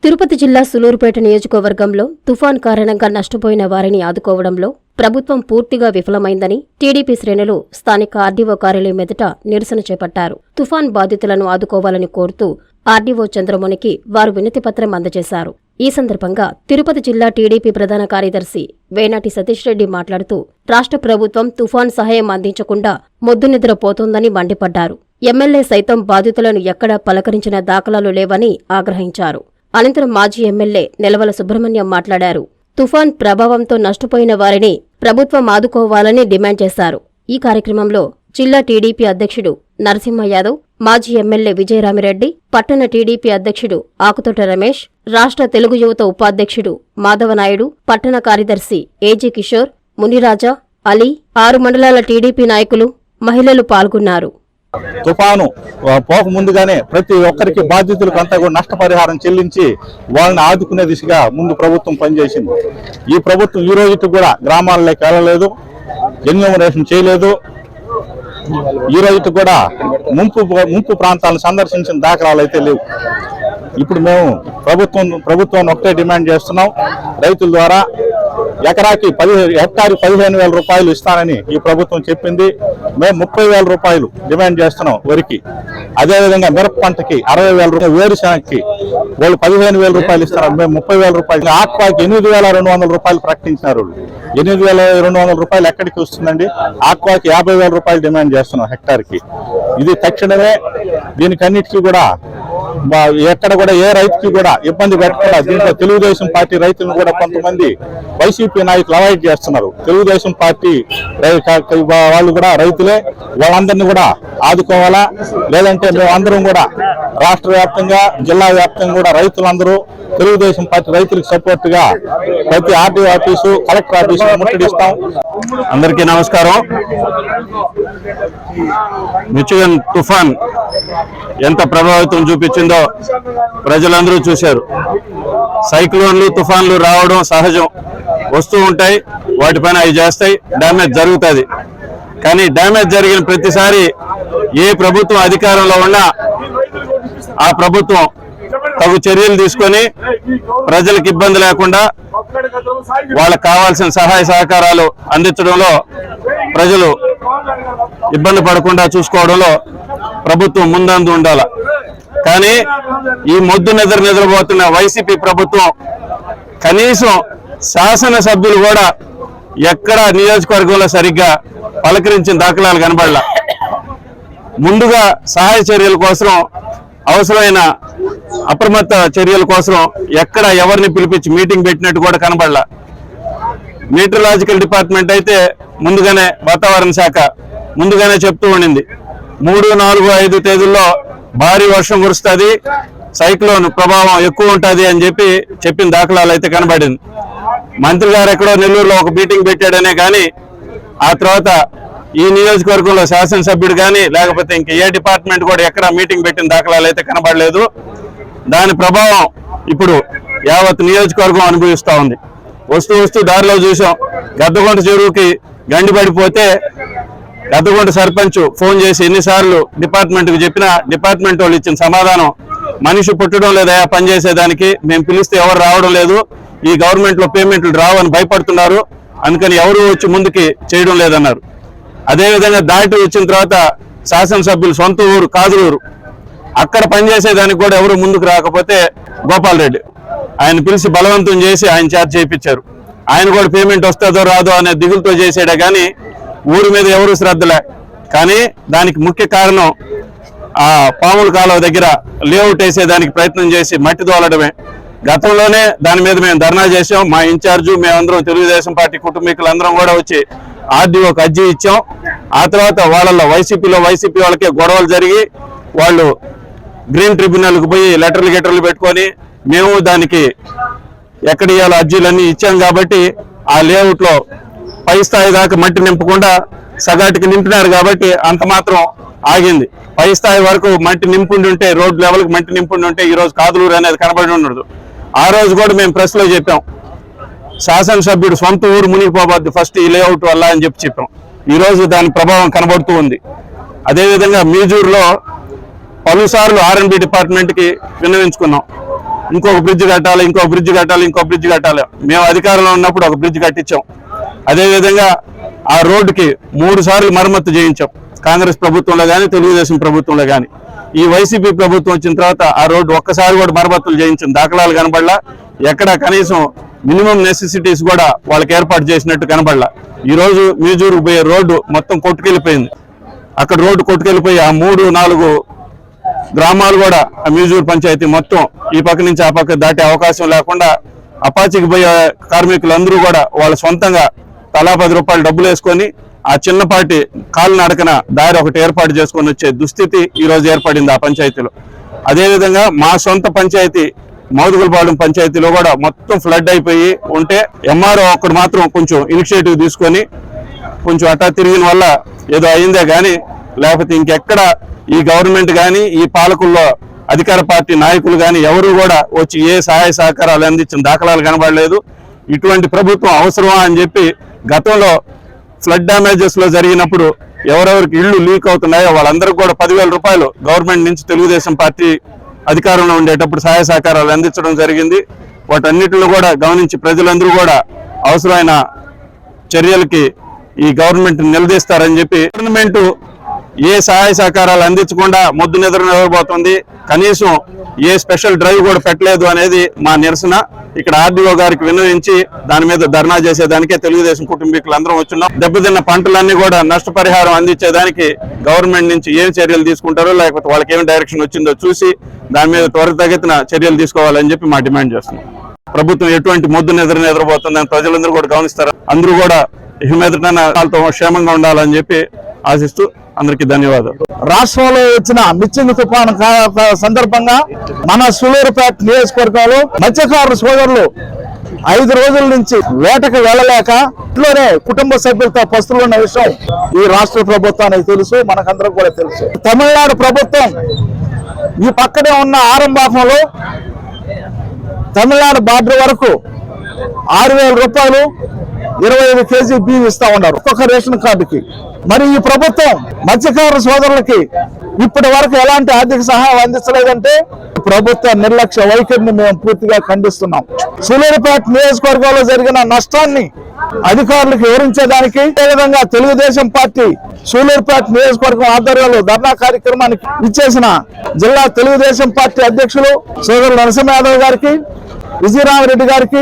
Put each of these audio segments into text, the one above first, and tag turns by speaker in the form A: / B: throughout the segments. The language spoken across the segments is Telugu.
A: తిరుపతి జిల్లా సులూరుపేట నియోజకవర్గంలో తుఫాన్ కారణంగా నష్టపోయిన వారిని ఆదుకోవడంలో ప్రభుత్వం పూర్తిగా విఫలమైందని టీడీపీ శ్రేణులు స్థానిక ఆర్డీఓ కార్యాలయం ఎదుట నిరసన చేపట్టారు. తుఫాన్ బాధితులను ఆదుకోవాలని కోరుతూ ఆర్డీఓ చంద్రమునికి వారు వినతిపత్రం అందజేశారు. ఈ సందర్భంగా తిరుపతి జిల్లా టీడీపీ ప్రధాన కార్యదర్శి వేనాటి సతీష్ రెడ్డి మాట్లాడుతూ రాష్ట్ర ప్రభుత్వం తుఫాన్ సహాయం అందించకుండా మొద్దునిద్రపోతోందని మండిపడ్డారు. ఎమ్మెల్యే సైతం బాధితులను ఎక్కడా పలకరించిన దాఖలాలు లేవని ఆగ్రహించారు. అనంతరం మాజీ ఎమ్మెల్యే నెలవల సుబ్రహ్మణ్యం మాట్లాడారు. తుఫాన్ ప్రభావంతో నష్టపోయిన వారిని ప్రభుత్వం ఆదుకోవాలని డిమాండ్ చేశారు. ఈ కార్యక్రమంలో జిల్లా టీడీపీ అధ్యక్షుడు నరసింహ యాదవ్, మాజీ ఎమ్మెల్యే విజయరామిరెడ్డి, పట్టణ టీడీపీ అధ్యక్షుడు ఆకుతోట రమేష్, రాష్ట్ర తెలుగు యువత ఉపాధ్యక్షుడు మాధవనాయుడు, పట్టణ కార్యదర్శి ఏజీ కిషోర్, మునిరాజా, అలీ, 6 మండలాల టీడీపీ నాయకులు, మహిళలు పాల్గొన్నారు.
B: తుఫాను పోక ముందుగానే ప్రతి ఒక్కరికి బాధితులకు అంతా కూడా నష్టపరిహారం చెల్లించి వాళ్ళని ఆదుకునే దిశగా ముందు ప్రభుత్వం పనిచేసింది. ఈ ప్రభుత్వం ఈ రోజుకి కూడా గ్రామాల్లోకి వెళ్ళలేదు, ఎన్యూమరేషన్ చేయలేదు. ఈ రోజుకి కూడా ముంపు ప్రాంతాలను సందర్శించిన దాఖలాలు అయితే లేవు. ఇప్పుడు మేము ప్రభుత్వాన్ని ఒకటే డిమాండ్ చేస్తున్నాం. రైతుల ద్వారా ఎకరాకి హెక్టారు 15,000 రూపాయలు ఇస్తానని ఈ ప్రభుత్వం చెప్పింది. మేము 30,000 రూపాయలు డిమాండ్ చేస్తున్నాం వరికి. అదేవిధంగా మిరప పంటకి 60,000 రూపాయలు, వేరుశనగకి వాళ్ళు 15,000 రూపాయలు ఇస్తున్నారు, మేము 30,000 రూపాయలు. ఆక్వాకి 8,200 రూపాయలు ప్రకటించినారు. 8,200 రూపాయలు ఎక్కడికి వస్తుందండి? ఆక్వాకి 50,000 రూపాయలు డిమాండ్ చేస్తున్నాం హెక్టార్కి. ఇది తక్షణమే దీనికన్నిటికీ కూడా ఎక్కడ కూడా ఏ రైతుకి కూడా ఇబ్బంది పెట్టకుండా దీంట్లో తెలుగుదేశం పార్టీ రైతులను కూడా కొంతమంది వైసీపీ నాయకులు అవాయిడ్ చేస్తున్నారు. తెలుగుదేశం పార్టీ వాళ్ళు కూడా రైతులే, వాళ్ళందరినీ కూడా ఆదుకోవాలా. లేదంటే మేమందరం కూడా రాష్ట్ర వ్యాప్తంగా, జిల్లా వ్యాప్తంగా కూడా రైతులందరూ తెలుగుదేశం పార్టీ రైతులకు సపోర్ట్ గా ప్రతి ఆర్డీఓ ఆఫీసు, కలెక్టర్ ఆఫీసు ముట్టడిస్తాం.
C: అందరికీ నమస్కారం. మిచిగన్ తుఫాన్ ఎంత ప్రభావితం చూపించిందో ప్రజలందరూ చూశారు. సైక్లోన్లు, తుఫాన్లు రావడం సహజం, వస్తూ ఉంటాయి, వాటిపైన అవి చేస్తాయి, డ్యామేజ్ జరుగుతుంది. కానీ డ్యామేజ్ జరిగిన ప్రతిసారి ఏ ప్రభుత్వం అధికారంలో ఉన్నా ఆ ప్రభుత్వం తగు చర్యలు తీసుకొని ప్రజలకు ఇబ్బంది లేకుండా వాళ్ళకు కావాల్సిన సహాయ సహకారాలు అందించడంలో, ప్రజలు ఇబ్బంది పడకుండా చూసుకోవడంలో ప్రభుత్వం ముందందు ఉండాల. కానీ ఈ మొద్దు నిద్రపోతున్న వైసీపీ ప్రభుత్వం కనీసం శాసనసభ్యులు కూడా ఎక్కడ నియోజకవర్గంలో సరిగ్గా పలకరించిన దాఖలాలు కనబడలా. ముందుగా సహాయ చర్యల కోసం, అవసరమైన అప్రమత్త చర్యల కోసం ఎక్కడ ఎవరిని పిలిపించి మీటింగ్ పెట్టినట్టు కూడా కనబడలా. మీటరలాజికల్ డిపార్ట్మెంట్ అయితే ముందుగానే, వాతావరణ శాఖ ముందుగానే చెప్తూ ఉండింది 3, 4, 5 తేదీల్లో భారీ వర్షం కురుస్తుంది, సైక్లోన్ ప్రభావం ఎక్కువ ఉంటుంది అని చెప్పిన దాఖలాలు అయితే కనబడింది. మంత్రి గారు ఎక్కడో నెల్లూరులో ఒక మీటింగ్ పెట్టాడనే కానీ ఆ తర్వాత ఈ నియోజకవర్గంలో శాసనసభ్యుడు కానీ లేకపోతే ఇంక ఏ డిపార్ట్మెంట్ కూడా ఎక్కడ మీటింగ్ పెట్టిన దాఖలాలు అయితే కనబడలేదు. దాని ప్రభావం ఇప్పుడు యావత్ నియోజకవర్గం అనుభవిస్తూ ఉంది. వస్తూ దారిలో చూసాం, గద్దగొంట చెరువుకి గండి పడిపోతే గద్దగొంట సర్పంచ్ ఫోన్ చేసి ఎన్నిసార్లు డిపార్ట్మెంట్కి చెప్పినా డిపార్ట్మెంట్ వాళ్ళు ఇచ్చిన సమాధానం, మనిషి పుట్టడం లేదా పనిచేసేదానికి, మేము పిలిస్తే ఎవరు రావడం లేదు, ఈ గవర్నమెంట్లో పేమెంట్లు రావని భయపడుతున్నారు, అందుకని ఎవరు వచ్చి ముందుకి చేయడం లేదన్నారు. అదేవిధంగా దాటి వచ్చిన తర్వాత శాసనసభ్యులు సొంత ఊరు కాదులూరు, అక్కడ పనిచేసేదానికి కూడా ఎవరు ముందుకు రాకపోతే గోపాల్ రెడ్డి ఆయన పిలిచి బలవంతం చేసి ఆయన చేత చేయించారు. ఆయన కూడా పేమెంట్ వస్తుందో రాదో అనే దిగులతో చేసాడే కానీ ఊరి మీద ఎవరు శ్రద్ధలే. కానీ దానికి ముఖ్య కారణం ఆ పాముల కాలువ దగ్గర లేఅవుట్ వేసేదానికి ప్రయత్నం చేసి మట్టి తోలడమే. గతంలోనే దాని మీద మేము ధర్నా చేసాం. మా ఇన్ఛార్జు, మేమందరం తెలుగుదేశం పార్టీ కుటుంబీకులందరం కూడా వచ్చి ఆర్డీఓకి అర్జీ ఇచ్చాం. ఆ తర్వాత వాళ్ళలో వైసీపీ వాళ్ళకే గొడవలు జరిగి వాళ్ళు గ్రీన్ ట్రిబ్యునల్కి పోయి లెటర్లు పెట్టుకొని మేము దానికి ఎక్కడ ఇవ్వాలో అర్జీలన్నీ ఇచ్చాం. కాబట్టి ఆ లేఅవుట్లో పై స్థాయి దాకా మట్టి నింపకుండా సగాటికి నింపినారు కాబట్టి అంత మాత్రం ఆగింది. పై స్థాయి వరకు మట్టి నింపుండి ఉంటే, రోడ్ లెవెల్కి మట్టి నింపుండి ఉంటే ఈరోజు కాదులూరు అనేది కనబడి ఉండదు. ఆ రోజు కూడా మేము ప్రెస్లో చెప్పాం, శాసనసభ్యుడు సొంత ఊరు మునిగిపోవద్దు ఫస్ట్ ఈ లేఅవుట్ వల్ల అని చెప్పాం. ఈరోజు దాని ప్రభావం కనబడుతూ ఉంది. అదేవిధంగా మీజూరులో పలుసార్లు R&B డిపార్ట్మెంట్కి విన్నవించుకున్నాం. ఇంకొక బ్రిడ్జ్ కట్టాలి, ఇంకొక బ్రిడ్జ్ కట్టాలి, ఇంకొక బ్రిడ్జ్ కట్టాలి. మేము అధికారంలో ఉన్నప్పుడు ఒక బ్రిడ్జ్ కట్టించాం. అదేవిధంగా ఆ రోడ్డుకి 3 సార్లు మరమ్మతు చేయించాం, కాంగ్రెస్ ప్రభుత్వంలో కానీ తెలుగుదేశం ప్రభుత్వంలో కానీ. ఈ వైసీపీ ప్రభుత్వం వచ్చిన తర్వాత ఆ రోడ్డు ఒక్కసారి కూడా మరమ్మతులు చేయించిన దాఖలాలు కనబడలా. ఎక్కడ కనీసం మినిమం నెసెసిటీస్ కూడా వాళ్ళకి ఏర్పాటు చేసినట్టు కనబడలా. ఈ రోజు మ్యూజూరు పోయే రోడ్డు మొత్తం కొట్టుకెళ్ళిపోయింది. అక్కడ రోడ్డు కొట్టుకెళ్ళిపోయి ఆ 3-4 గ్రామాలు కూడా ఆ మ్యూజూరు పంచాయతీ మొత్తం ఈ పక్క నుంచి ఆ పక్క దాటే అవకాశం లేకుండా అపాచికి పోయే కార్మికులందరూ కూడా వాళ్ళ సొంతంగా తలా 10 రూపాయలు డబ్బులు వేసుకొని ఆ చిన్నపాటి కాలినడకన దారి ఒకటి ఏర్పాటు చేసుకొని వచ్చే దుస్థితి ఈ రోజు ఏర్పడింది ఆ పంచాయతీలో. అదేవిధంగా మా సొంత పంచాయతీ మౌదుగులపాలెం పంచాయతీలో కూడా మొత్తం ఫ్లడ్ అయిపోయి ఉంటే ఎంఆర్ఓ ఒక్కడు మాత్రం కొంచెం ఇనిషియేటివ్ తీసుకొని కొంచెం అట్టా తిరిగిన వల్ల ఏదో అయిందే కానీ, లేకపోతే ఇంకెక్కడ ఈ గవర్నమెంట్ కానీ ఈ పాలకుల్లో అధికార పార్టీ నాయకులు కానీ ఎవరు కూడా వచ్చి ఏ సహాయ సహకారాలు అందించిన దాఖలాలు కనబడలేదు. ఇటువంటి ప్రభుత్వం అవసరమా అని చెప్పి గతంలో ఫ్లడ్ డ్యామేజెస్ లో జరిగినప్పుడు ఎవరెవరికి ఇళ్లు లీక్ అవుతున్నాయో వాళ్ళందరికీ కూడా 10,000 రూపాయలు గవర్నమెంట్ నుంచి తెలుగుదేశం పార్టీ అధికారంలో ఉండేటప్పుడు సహాయ సహకారాలు అందించడం జరిగింది. వాటన్నిటిని కూడా గమనించి ప్రజలందరూ కూడా అవసరమైన చర్యలకి ఈ గవర్నమెంట్ నిలదీస్తారని చెప్పి గవర్నమెంట్ ఏ సహాయ సహకారాలు అందించకుండా మొద్దు నిద్రపోతుంది. కనీసం ఏ స్పెషల్ డ్రైవ్ కూడా పెట్టలేదు అనేది మా నిరసన. ఇక్కడ ఆర్డీఓ గారికి విన్నవించి దాని మీద ధర్నా చేసేదానికే తెలుగుదేశం కుటుంబీకులు అందరం వచ్చున్నాం. దెబ్బతిన్న పంటలన్నీ కూడా నష్టపరిహారం అందించేదానికి గవర్నమెంట్ నుంచి ఏం చర్యలు తీసుకుంటారో, లేకపోతే వాళ్ళకి ఏం డైరెక్షన్ వచ్చిందో చూసి దాని మీద త్వరితగతిన చర్యలు తీసుకోవాలని చెప్పి మా డిమాండ్ చేస్తున్నాం. ప్రభుత్వం ఎటువంటి మొద్దు నిద్రపోతుందని ప్రజలందరూ కూడా గమనిస్తారు. అందరూ కూడా ఇక మీదట వాళ్ళతో క్షేమంగా ఉండాలని చెప్పి ఆశిస్తూ అందరికీ ధన్యవాదాలు.
D: రాష్ట్రంలో వచ్చిన మిచ్చింగ్ తుఫాను సందర్భంగా మన సూలూరుపేట నియోజకవర్గంలో మత్స్యకారుల సోదరులు 5 రోజుల నుంచి వేటకు వెళ్ళలేక ఇంట్లోనే కుటుంబ సభ్యులతో పస్తులున్న విషయం ఈ రాష్ట్ర ప్రభుత్వానికి తెలుసు, మనకందరం కూడా తెలుసు. తమిళనాడు ప్రభుత్వం ఈ పక్కనే ఉన్న ఆరంభంలో తమిళనాడు బార్డర్ వరకు 6,000 రూపాయలు 25 కేజీ బియ్యం ఇస్తా ఉన్నారు ఒక్కొక్క రేషన్ కార్డుకి. మరి ఈ ప్రభుత్వం మత్స్యకారుల సోదరులకి ఇప్పటి వరకు ఎలాంటి ఆర్థిక సహాయం అందించలేదంటే ప్రభుత్వ నిర్లక్ష్య వైఖరిని మేము పూర్తిగా ఖండిస్తున్నాం. సూలూరుపేట నియోజకవర్గంలో జరిగిన నష్టాన్ని అధికారులకు వివరించేదానికి అదేవిధంగా తెలుగుదేశం పార్టీ సూలూరుపేట నియోజకవర్గం ఆధ్వర్యంలో ధర్నా కార్యక్రమానికి ఇచ్చేసిన జిల్లా తెలుగుదేశం పార్టీ అధ్యక్షులు సోదరులు నరసింహ యాదవ్ గారికి, విజయరామరెడ్డి గారికి,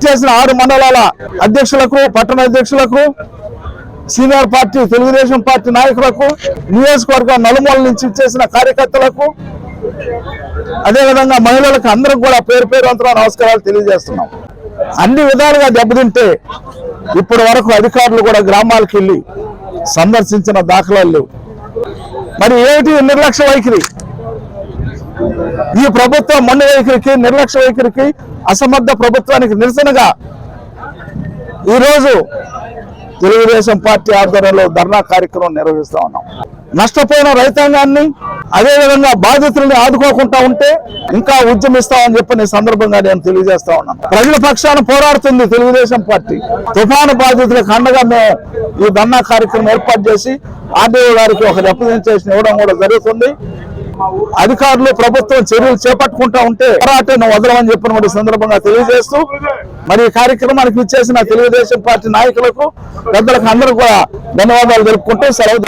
D: చేసిన 6 మండలాల అధ్యక్షులకు, పట్టణ అధ్యక్షులకు, సీనియర్ పార్టీ తెలుగుదేశం పార్టీ నాయకులకు, నియోజకవర్గం నలుమూల నుంచి చేసిన కార్యకర్తలకు, అదేవిధంగా మహిళలకు అందరికి కూడా పేరు అంతరం నమస్కారాలు తెలియజేస్తున్నాం. అన్ని విధాలుగా దెబ్బతింటే ఇప్పటి వరకు అధికారులు కూడా గ్రామాలకు వెళ్ళి సందర్శించిన దాఖలాలు లేవు. మరి ఏమిటి నిర్లక్ష్య వైఖరి? ఈ ప్రభుత్వం మొండి వైఖరికి, నిర్లక్ష్య వైఖరికి, అసమర్థ ప్రభుత్వానికి నిరసనగా ఈరోజు తెలుగుదేశం పార్టీ ఆధ్వర్యంలో ధర్నా కార్యక్రమం నిర్వహిస్తా ఉన్నాం. నష్టపోయిన రైతాంగాన్ని అదేవిధంగా బాధితుల్ని ఆదుకోకుండా ఉంటే ఇంకా ఉద్యమిస్తామని చెప్పి సందర్భంగా నేను తెలియజేస్తా ఉన్నాను. ప్రజల పక్షాన పోరాడుతుంది తెలుగుదేశం పార్టీ. తుఫాను బాధితులకు అండగా మేము ఈ ధర్నా కార్యక్రమం ఏర్పాటు చేసి ఆర్డీఓ గారికి ఒక రిప్రజెంటేషన్ ఇవ్వడం కూడా జరుగుతుంది. అధికారులు ప్రభుత్వం చర్యలు చేపట్టుకుంటా ఉంటే పోరాటాన్ని వదలమని చెప్పిన సందర్భంగా తెలియజేస్తూ మరి ఈ కార్యక్రమానికి ఇచ్చేసిన తెలుగుదేశం పార్టీ నాయకులకు, పెద్దలకు అందరూ కూడా ధన్యవాదాలు తెలుపుకుంటూ సెలవు.